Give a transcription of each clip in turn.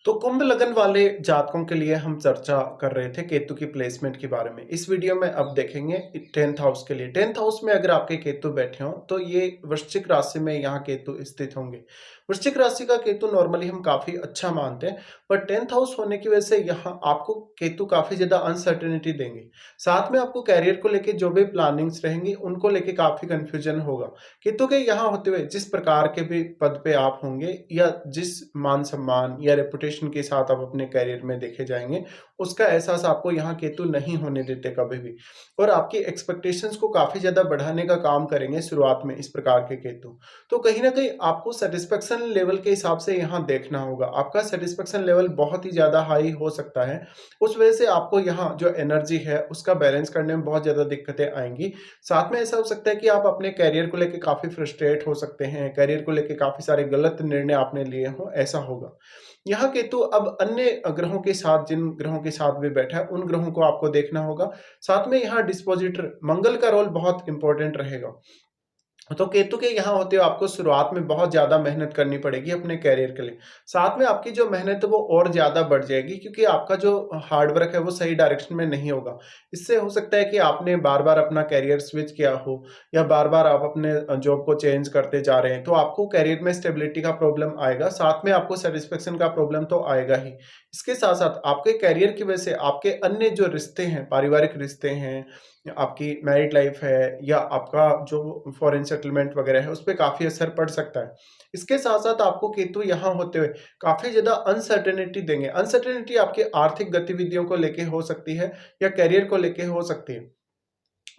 तो कुंभ लगन वाले जातकों के लिए हम चर्चा कर रहे थे केतु की प्लेसमेंट के बारे में। इस वीडियो में अब देखेंगे 10th हाउस के लिए। 10th हाउस में अगर आपके केतु बैठे हों तो ये वृश्चिक राशि में यहाँ केतु स्थित होंगे। वृश्चिक राशि का केतु नॉर्मली हम काफ़ी अच्छा मानते हैं, पर 10th हाउस होने की वजह से यहाँ आपको केतु काफ़ी ज़्यादा अनसर्टेनिटी देंगे। साथ में आपको करियर को लेके जो भी प्लानिंग्स रहेंगी उनको लेके काफ़ी कन्फ्यूजन होगा। केतु के यहाँ होते हुए जिस प्रकार के भी पद पे आप होंगे या जिस मान सम्मान या रेपुटेशन के साथ आप अपने करियर में देखे जाएंगे, उसका एहसास आपको यहाँ केतु नहीं होने देते कभी भी। और आपकी एक्सपेक्टेशंस को काफ़ी ज़्यादा बढ़ाने का काम करेंगे शुरुआत में इस प्रकार के केतु। तो कहीं ना कहीं आपको सेटिस्फेक्शन लेवल के हिसाब से यहाँ देखना होगा। आपका सेटिस्फेक्शन लेवल बहुत ही ज़्यादा हाई हो सकता है, उस वजह से आपको यहाँ जो एनर्जी है उसका बैलेंस करने में बहुत ज़्यादा दिक्कतें आएंगी। साथ में ऐसा हो सकता है कि आप अपने करियर को लेके काफ़ी फ्रस्ट्रेट हो सकते हैं, करियर को लेके काफ़ी सारे गलत निर्णय आपने लिए हों, ऐसा होगा। यहाँ केतु अब अन्य ग्रहों के साथ, जिन ग्रहों के साथ भी बैठा है उन ग्रहों को आपको देखना होगा। साथ में यहाँ डिस्पोजिटर मंगल का रोल बहुत इंपॉर्टेंट रहेगा। तो केतु के यहाँ होते हुए आपको शुरुआत में बहुत ज़्यादा मेहनत करनी पड़ेगी अपने करियर के लिए। साथ में आपकी जो मेहनत है वो और ज़्यादा बढ़ जाएगी, क्योंकि आपका जो हार्ड वर्क है वो सही डायरेक्शन में नहीं होगा। इससे हो सकता है कि आपने बार-बार अपना करियर स्विच किया हो या बार-बार आप अपने जॉब को चेंज करते जा रहे हैं, तो आपको करियर में स्टेबिलिटी का प्रॉब्लम आएगा, साथ में आपको सैटिस्फैक्शन का प्रॉब्लम तो आएगा ही। इसके साथ-साथ आपके करियर की वजह से आपके अन्य जो रिश्ते हैं, पारिवारिक रिश्ते हैं, आपकी मैरिड लाइफ है या आपका जो फॉरेन सेटलमेंट वगैरह है, उस पे काफ़ी असर पड़ सकता है। इसके साथ-साथ आपको केतु यहाँ होते हुए काफ़ी ज़्यादा अनसर्टेनिटी देंगे। अनसर्टेनिटी आपकी आर्थिक गतिविधियों को लेके हो सकती है या करियर को लेके हो सकती है।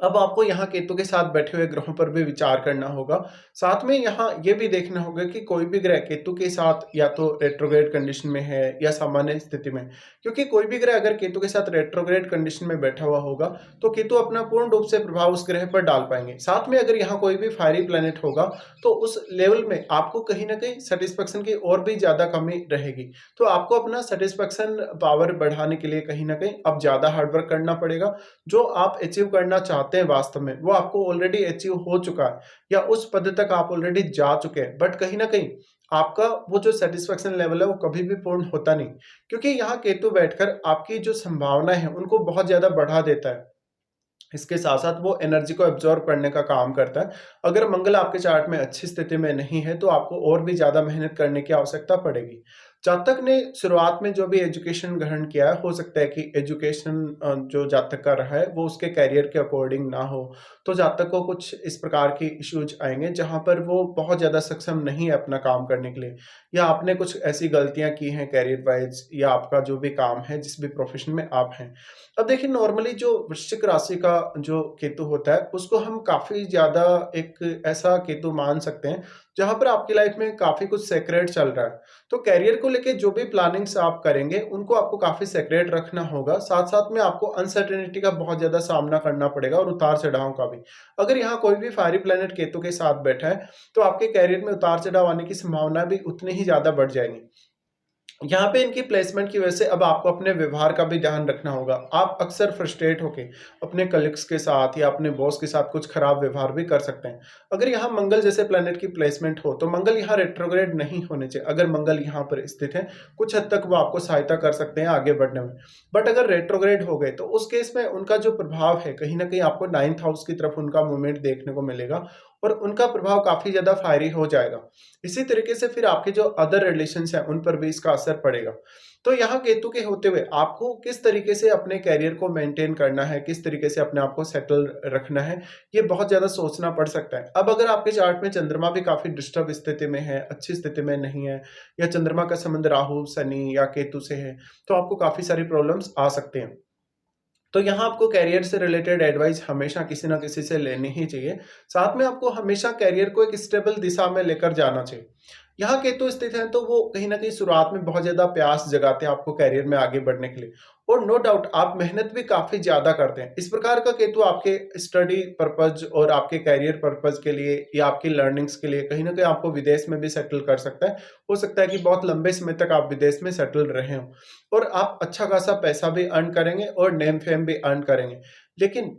अब आपको यहाँ केतु के साथ बैठे हुए ग्रहों पर भी विचार करना होगा। साथ में यहाँ ये भी देखना होगा कि कोई भी ग्रह केतु के साथ या तो रेट्रोग्रेड कंडीशन में है या सामान्य स्थिति में। क्योंकि कोई भी ग्रह अगर केतु के साथ रेट्रोग्रेड कंडीशन में बैठा हुआ होगा, तो केतु अपना पूर्ण रूप से प्रभाव उस ग्रह पर डाल पाएंगे। साथ में अगर यहाँ कोई भी फायरी प्लैनेट होगा, तो उस लेवल में आपको कहीं ना कहीं सेटिस्फेक्शन की और भी ज़्यादा कमी रहेगी। तो आपको अपना सेटिस्फेक्शन पावर बढ़ाने के लिए कहीं ना कहीं अब ज़्यादा हार्डवर्क करना पड़ेगा। जो आप अचीव करना चाहते हैं वास्तव में, वो आपको ऑलरेडी अचीव हो चुका है या उस पद तक आप ऑलरेडी जा चुके हैं, बट कहीं ना कहीं आपका वो जो सेटिस्फेक्शन लेवल है वो कभी भी पूर्ण होता नहीं, क्योंकि यहाँ केतु बैठकर आपकी जो संभावना है उनको बहुत ज्यादा बढ़ा देता है। इसके साथ-साथ वो एनर्जी को एब्ज़ॉर्ब करने का काम करता है। अगर मंगल आपके चार्ट में अच्छी स्थिति में नहीं है, तो आपको और भी ज़्यादा मेहनत करने की आवश्यकता पड़ेगी। जातक ने शुरुआत में जो भी एजुकेशन ग्रहण किया है, हो सकता है कि एजुकेशन जो जातक का रहा है, वो उसके करियर के अकॉर्डिंग ना हो। तो जातक को कुछ इस प्रकार की इश्यूज़ आएँगे, जहाँ पर वो बहुत ज़्यादा सक्षम नहीं है अपना काम करने के लिए, या आपने कुछ ऐसी गलतियाँ की हैं करियर वाइज़, या आपका जो भी काम है, जिस भी प्रोफ़ेशन में आप हैं। अब देखिए, नॉर्मली जो वृश्चिक राशि का जो केतु होता है, उसको हम काफ़ी ज़्यादा एक ऐसा केतु मान सकते हैं जहाँ पर आपकी लाइफ में काफ़ी कुछ सेक्रेट चल रहा है। तो करियर को लेके जो भी प्लानिंग्स आप करेंगे उनको आपको काफ़ी सेक्रेट रखना होगा। साथ-साथ में आपको अनसर्टेनिटी का बहुत ज़्यादा सामना करना पड़ेगा और उतार-चढ़ाव का भी। अगर यहाँ कोई भी फायरी प्लैनेट केतु के साथ बैठा है, तो आपके करियर में उतार-चढ़ाव आने की संभावना भी उतनी ही ज़्यादा बढ़ जाएगी। यहाँ पे इनकी प्लेसमेंट की वजह से अब आपको अपने व्यवहार का भी ध्यान रखना होगा। आप अक्सर फ्रस्ट्रेट होके अपने कलीग्स के साथ या अपने बॉस के साथ कुछ खराब व्यवहार भी कर सकते हैं। अगर यहाँ मंगल जैसे प्लैनेट की प्लेसमेंट हो, तो मंगल यहाँ रेट्रोग्रेड नहीं होने चाहिए। अगर मंगल यहाँ पर स्थित है, कुछ हद तक वो आपको सहायता कर सकते हैं आगे बढ़ने में। बट अगर रेट्रोग्रेड हो गए, तो उस केस में उनका जो प्रभाव है, कहीं न कहीं आपको 9th हाउस की तरफ उनका मूवमेंट देखने को मिलेगा और उनका प्रभाव काफ़ी ज़्यादा फायरी हो जाएगा। इसी तरीके से फिर आपके जो अदर रिलेशंस हैं, उन पर भी इसका असर पड़ेगा। तो यहाँ केतु के होते हुए आपको किस तरीके से अपने करियर को मेंटेन करना है, किस तरीके से अपने आप को सेटल रखना है, ये बहुत ज़्यादा सोचना पड़ सकता है। अब अगर आपके चार्ट में चंद्रमा भी काफ़ी डिस्टर्ब स्थिति में है, अच्छी स्थिति में नहीं है, या चंद्रमा का संबंध राहु, शनि या केतु से है, तो आपको काफ़ी सारी प्रॉब्लम्स आ सकते हैं। तो यहाँ आपको करियर से रिलेटेड एडवाइस हमेशा किसी ना किसी से लेनी ही चाहिए। साथ में आपको हमेशा करियर को एक स्टेबल दिशा में लेकर जाना चाहिए। यहाँ केतु स्थित हैं, तो वो कहीं न कहीं शुरुआत में बहुत ज़्यादा प्यास जगाते हैं आपको करियर में आगे बढ़ने के लिए, और नो डाउट आप मेहनत भी काफ़ी ज़्यादा करते हैं। इस प्रकार का केतु आपके स्टडी पर्पज़ और आपके करियर पर्पज़ के लिए या आपकी लर्निंग्स के लिए कहीं न कहीं आपको विदेश में भी सेटल कर सकता है। हो सकता है कि बहुत लंबे समय तक आप विदेश में सेटल रहे हों और आप अच्छा खासा पैसा भी अर्न करेंगे और नेम फेम भी अर्न करेंगे। लेकिन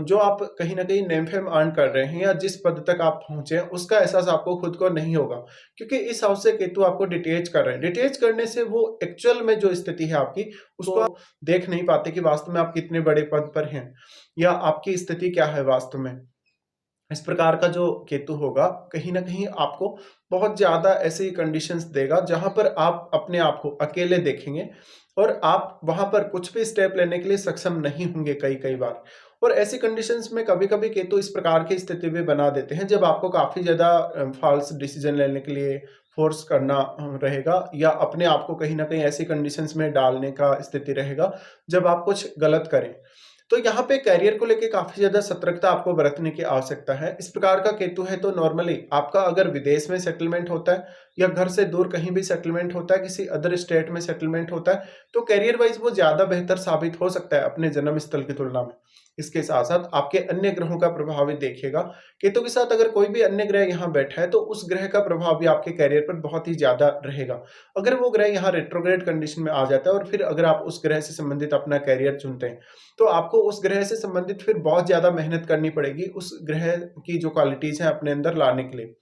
जो आप कहीं न कहीं नेम फेम अर्न कर रहे हैं या जिस पद तक आप पहुँचे हैं, उसका एहसास आपको खुद को नहीं होगा। क्योंकि इस हाउस से केतु आपको डिटैच कर रहे हैं। डिटैच करने से वो एक्चुअल में जो स्थिति है आपकी, उसको आप देख नहीं पाते कि वास्तव में आप कितने बड़े पद पर हैं या आपकी स्थिति क्या है वास्तव में। इस प्रकार का जो केतु होगा, कहीं न कहीं आपको बहुत ज़्यादा ऐसी कंडीशंस देगा, जहाँ पर आप अपने आप को अकेले देखेंगे और आप वहाँ पर कुछ भी स्टेप लेने के लिए सक्षम नहीं होंगे कई-कई बार। और ऐसी कंडीशंस में कभी-कभी केतु इस प्रकार की स्थिति भी बना देते हैं, जब आपको काफ़ी ज़्यादा फ़ॉल्स डिसीज़न लेने के लिए फ़ोर्स करना रहेगा या अपने आप को कहीं न कहीं ऐसी कंडीशंस में डालने का स्थिति रहेगा, जब आप कुछ गलत करें। तो यहाँ पे करियर को लेके काफ़ी ज़्यादा सतर्कता आपको बरतने की आवश्यकता है। इस प्रकार का केतु है तो नॉर्मली आपका अगर विदेश में सेटलमेंट होता है या घर से दूर कहीं भी सेटलमेंट होता है, किसी अदर स्टेट में सेटलमेंट होता है, तो करियर वाइज़ वो ज़्यादा बेहतर साबित हो सकता है अपने जन्म स्थल की तुलना में। इसके साथ-साथ आपके अन्य ग्रहों का प्रभाव भी देखिएगा। केतु के साथ अगर कोई भी अन्य ग्रह यहाँ बैठा है, तो उस ग्रह का प्रभाव भी आपके करियर पर बहुत ही ज़्यादा रहेगा। अगर वो ग्रह यहाँ रेट्रोग्रेड कंडीशन में आ जाता है और फिर अगर आप उस ग्रह से संबंधित अपना करियर चुनते हैं, तो आपको उस ग्रह से संबंधित फिर बहुत ज़्यादा मेहनत करनी पड़ेगी उस ग्रह की जो क्वालिटीज़ हैं अपने अंदर लाने के लिए।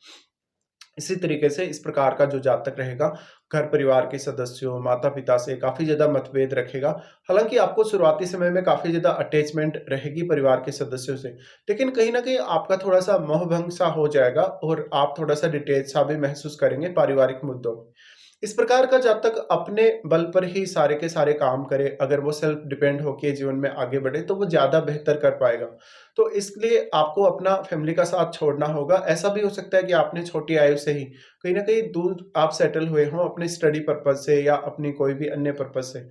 इसी तरीके से इस प्रकार का जो जातक रहेगा, घर परिवार के सदस्यों, माता-पिता से काफ़ी ज़्यादा मतभेद रखेगा। हालाँकि आपको शुरुआती समय में काफ़ी ज़्यादा अटैचमेंट रहेगी परिवार के सदस्यों से, लेकिन कहीं न कहीं आपका थोड़ा-सा मोहभंग सा हो जाएगा और आप थोड़ा-सा डिटैच सा भी महसूस करेंगे पारिवारिक मुद्दों में। इस प्रकार का जातक अपने बल पर ही सारे के सारे काम करे, अगर वो सेल्फ डिपेंड होके जीवन में आगे बढ़े, तो वो ज़्यादा बेहतर कर पाएगा। तो इसलिए आपको अपना फैमिली का साथ छोड़ना होगा। ऐसा भी हो सकता है कि आपने छोटी आयु से ही कहीं न कहीं दूर आप सेटल हुए हों अपने स्टडी पर्पज़ से या अपनी कोई भी अन्य पर्पज़ से।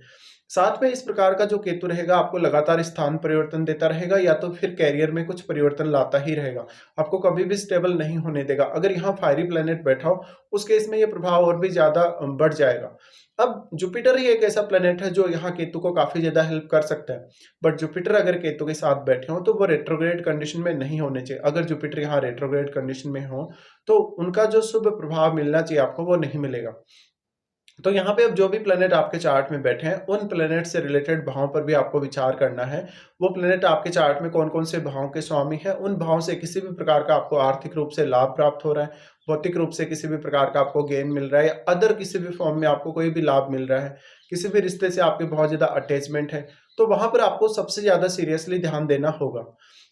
साथ में इस प्रकार का जो केतु रहेगा आपको लगातार स्थान परिवर्तन देता रहेगा या तो फिर करियर में कुछ परिवर्तन लाता ही रहेगा। आपको कभी भी स्टेबल नहीं होने देगा। अगर यहाँ फायरी प्लैनेट बैठा हो, उस केस में ये प्रभाव और भी ज़्यादा बढ़ जाएगा। अब जुपिटर ही एक ऐसा प्लैनेट है जो यहाँ केतु को काफ़ी ज़्यादा हेल्प कर सकता है। बट जुपिटर अगर केतु के साथ बैठे हों तो वो रेट्रोग्रेड कंडीशन में नहीं होने चाहिए। अगर जुपिटर यहाँ रेट्रोग्रेड कंडीशन में हो, तो उनका जो शुभ प्रभाव मिलना चाहिए आपको वो नहीं मिलेगा। तो यहाँ पे अब जो भी प्लैनेट आपके चार्ट में बैठे हैं, उन प्लैनेट से रिलेटेड भावों पर भी आपको विचार करना है। वो प्लैनेट आपके चार्ट में कौन-कौन से भावों के स्वामी हैं, उन भावों से किसी भी प्रकार का आपको आर्थिक रूप से लाभ प्राप्त हो रहा है, भौतिक रूप से किसी भी प्रकार का आपको गेन मिल रहा है या अदर किसी भी फॉर्म में आपको कोई भी लाभ मिल रहा है, किसी भी रिश्ते से आपके बहुत ज़्यादा अटैचमेंट है, तो वहाँ पर आपको सबसे ज़्यादा सीरियसली ध्यान देना होगा।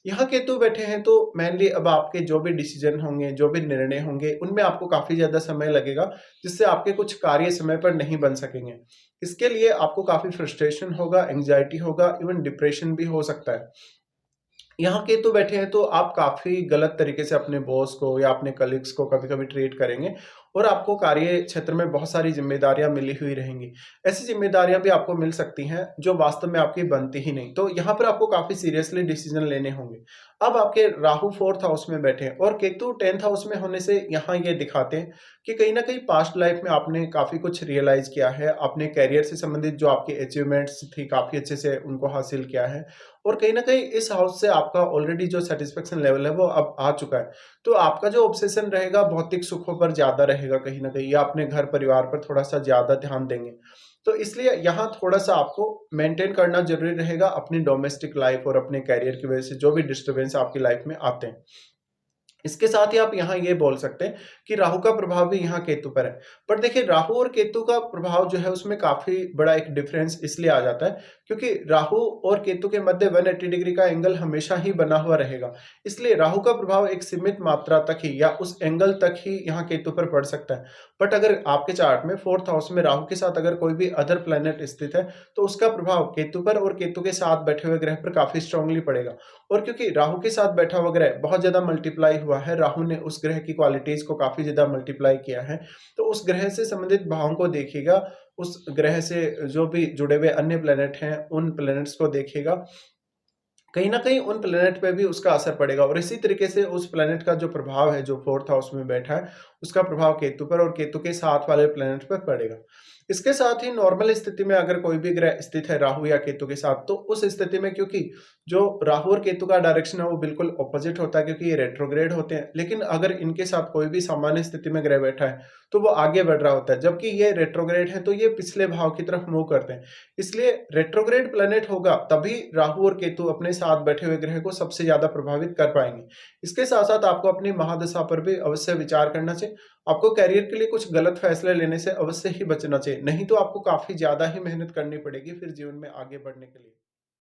यहाँ केतु बैठे हैं तो मेनली अब आपके जो भी डिसीजन होंगे, जो भी निर्णय होंगे, उनमें आपको काफ़ी ज़्यादा समय लगेगा, जिससे आपके कुछ कार्य समय पर नहीं बन सकेंगे। इसके लिए आपको काफ़ी फ्रस्ट्रेशन होगा, एंग्ज़ायटी होगा, इवन डिप्रेशन भी हो सकता है। यहाँ केतु बैठे हैं तो आप काफ़ी गलत तरीके से अपने बॉस को या अपने कलीग्स को कभी-कभी ट्रीट करेंगे और आपको कार्य क्षेत्र में बहुत सारी ज़िम्मेदारियाँ मिली हुई रहेंगी। ऐसी ज़िम्मेदारियाँ भी आपको मिल सकती हैं जो वास्तव में आपकी बनती ही नहीं। तो यहाँ पर आपको काफ़ी सीरियसली डिसीज़न लेने होंगे। अब आपके राहु 4th हाउस में बैठे हैं और केतु 10th हाउस में होने से यहाँ ये दिखाते हैं कि कहीं न कहीं पास्ट लाइफ़ में आपने काफ़ी कुछ रियलाइज़ किया है। अपने करियर से संबंधित जो आपकी अचीवमेंट्स थी काफ़ी अच्छे से उनको हासिल किया है। और कहीं न कहीं इस हाउस से आपका ऑलरेडी जो सैटिस्फैक्शन लेवल है वो अब आ चुका है। तो आपका जो ऑब्सेशन रहेगा भौतिक सुखों पर ज़्यादा रहेगा कहीं न कहीं या अपने घर परिवार पर थोड़ा-सा ज़्यादा ध्यान देंगे। तो इसलिए यहाँ थोड़ा-सा आपको मेंटेन करना ज़रूरी रहेगा अपनी डोमेस्टिक लाइफ़ और अपने करियर की वज़ह से जो भी डिस्टर्बेंस आपकी लाइफ़ में आते हैं। इसके साथ ही आप यहाँ ये बोल सकते हैं कि राहु का प्रभाव भी यहाँ केतु पर है। पर देखिए राहु और केतु का प्रभाव जो है उसमें काफ़ी बड़ा एक डिफरेंस इसलिए आ जाता है क्योंकि राहु और केतु के मध्य 180 डिग्री का एंगल हमेशा ही बना हुआ रहेगा। इसलिए राहु का प्रभाव एक सीमित मात्रा तक ही या उस एंगल तक ही यहाँ केतु पर पड़ सकता है। बट अगर आपके चार्ट में 4th हाउस में राहु के साथ अगर कोई भी अदर प्लैनेट स्थित है, तो उसका प्रभाव केतु पर और केतु के साथ बैठे हुए ग्रह पर काफ़ी स्ट्रांगली पड़ेगा। और क्योंकि राहु के साथ बैठा हुआ ग्रह बहुत ज़्यादा मल्टीप्लाई हुआ है, राहु ने उस ग्रह की क्वालिटीज़ को काफ़ी ज़्यादा मल्टीप्लाई किया है, तो उस ग्रह से संबंधित भावों को देखिएगा, उस ग्रह से जो भी जुड़े हुए अन्य प्लैनेट हैं, उन प्लैनेट्स को देखिएगा। कहीं न कहीं उन प्लैनेट पे भी उसका असर पड़ेगा और इसी तरीके से उस प्लैनेट का जो प्रभाव है, जो 4th हाउस में बैठा है, उसका प्रभाव केतु पर और केतु के साथ वाले प्लैनेट पर पड़ेगा। इसके साथ ही नॉर्मल स्थिति में अगर कोई भी ग्रह स्थित है राहु या केतु के साथ, तो उस स्थिति में क्योंकि जो राहु और केतु का डायरेक्शन है वो बिल्कुल ऑपोजिट होता है क्योंकि ये रेट्रोग्रेड होते हैं। लेकिन अगर इनके साथ कोई भी सामान्य स्थिति में ग्रह बैठा है, तो वो आगे बढ़ रहा होता है। जबकि ये रेट्रोग्रेड है तो ये पिछले भाव की तरफ मूव करते हैं। इसलिए रेट्रोग्रेड प्लैनेट होगा तभी राहु और केतु अपने साथ बैठे हुए ग्रह को सबसे ज़्यादा प्रभावित कर पाएँगे। इसके साथ-साथ आपको अपनी महादशा पर भी अवश्य विचार करना चाहिए। आपको करियर के लिए कुछ गलत फैसले लेने से अवश्य ही बचना चाहिए, नहीं तो आपको काफ़ी ज़्यादा ही मेहनत करनी पड़ेगी फिर जीवन में आगे बढ़ने के लिए।